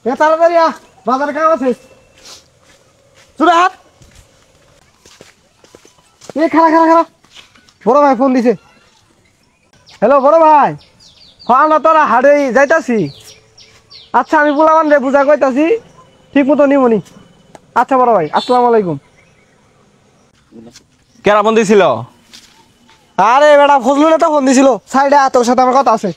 তাড়াতাড়ি বাজারে কাম আছে চুরা হাত খারা খারা খারা বড় ভাই ফোন দিছে হ্যালো বড় ভাই হ্যাঁ না তোরা হাড়ে যাইতাছি আচ্ছা আমি বলাবান রে বুঝা কইতাছি ঠিক মতো নিমনি আচ্ছা বড় ভাই আসসালামু আলাইকুম কেরা ফোন দিছিল? আরে বেটা ফজলুলে তো ফোন দিছিল সাইডে তোর সাথে আমার কথা আছে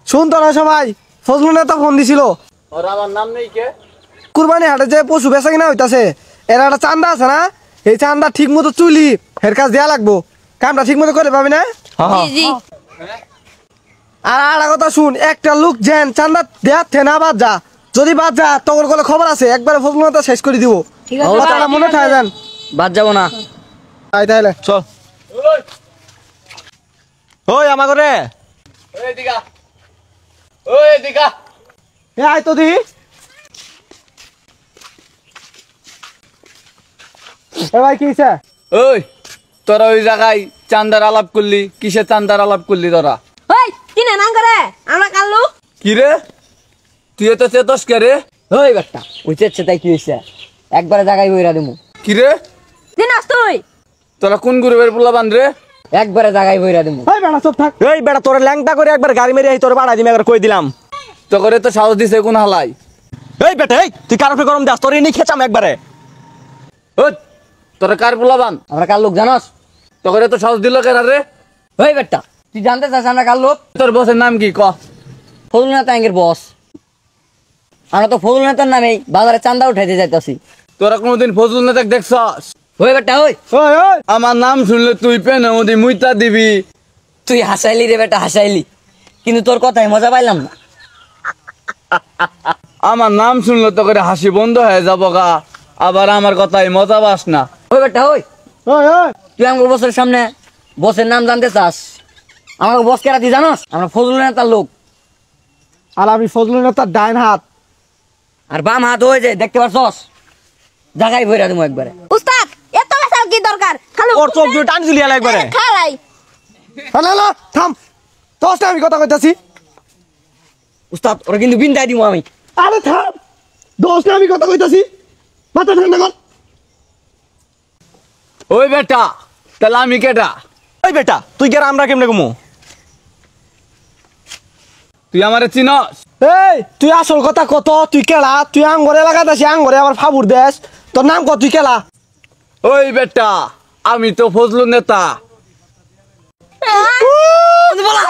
শুন তো না সবাই ফজলুলে তো ফোন দিছিল ওর আমার নাম নেই কে? কুরবানি হাটে যে পশু বেচা কিনা হইতাছে এর একটা চান্দা আছে না এই চান্দা ঠিক মতো চুলি এর কাজ দেয়া লাগবো কামটা ঠিক মতো করে পাবি না আর আর কথা শুন একটা লোক যেন চান্দা দেয়াতে না বাদ যা যদি বাদ যা তোর কোনো খবর আছে একবারে ফজলুলতা শেষ করে দিব কথাটা মনে থাকে যান বাদ যাব না আই তাইলে চল ওই আমার ঘরে এ আয় তো দি এ ভাই কি হইছে ওই তোরা ওই জায়গায় চান্দার আলাপ করলি কিসের চান্দার আলাপ করলি তোরা? ওই কিনে না করে আমরা কাল্লু কি রে তুই তো চেতস কে রে? ওই বেটা উঠেছে তাই কি হইছে একবারে জায়গায় বইরা দিমু কি রে দিনাস তুই তোরা কোন গ্রুপের পোলাপান রে? একবারে জায়গায় বইরা দিমু এই বেটা চুপ থাক এই বেটা তোর ল্যাংটা করে একবার গাড়ি মেরে তোর বাড়াই দিম একবার কই দিলাম তো করে তো সাহস দিছে কোন হালাই? এই বেটা এই তুই কার উপরে গরম দাস তোর এনে খেচাম একবারে ওই তোরা কার পোলাপান? আমরা কার লোক জানোস? তো করে তো সাহস দিল কেন রে? ওই বেটা তুই জানতে চাস আমরা কার লোক? তোর বসের নাম কি ক? ফজল নেতা আঙ্গের বস আমরা তো ফজল নেতার নামেই বাজারে চান্দা উঠাইতে যাইতাছি তোরা কোনোদিন ফজলুল নেতাক দেখছস? ওই বেটা ওই ওই ওই আমার নাম শুনলে তুই পেন ওদি মুইতা দিবি। তুই হাসাইলি রে বেটা হাসাইলি কিন্তু তোর কথাই মজা পাইলাম না আমার নাম শুনলে তো করে হাসি বন্ধ হয়ে যাবো গা আবার আমার কথাই মজা পাস না। ওই বেটা ওই ওই ওই তুই আমার বসের সামনে বসের নাম জানতে চাস? আমাকে বস কেরা তুই জানোস? আমরা ফজল নেতার লোক আর আমি ফজলুল নেতার ডাইন হাত আর বাম হাত হয়ে যায় দেখতে পারছস জায়গায় বইরা দিমু একবারে উস্তাদ এত বেসাল কি দরকার খালু ওর চোখ দিয়ে টান ঝুলিয়া একবারে খালাই হ্যালো হ্যালো থাম তোর সাথে আমি কথা কইতাছি উস্তাদ ওরা কিন্তু বিন্দাই দিমু আমি আরে থাম দোষ না আমি কথা কইতাছি মাথা ঠান্ডা কর ওই বেটা তাহলে আমি কেটা? এই বেটা তুই কেরা আমরা কেমনে ঘুমো? তুই আমারে চিনস? এই তুই আসল কথা কত তুই কেলা তুই আঙ্গরে লাগাতাছি আঙ্গরে আবার ফাবুর দেশ তোর নাম কত তুই কেলা ওই বেটা আমি তো ফজলুল নেতা। বলা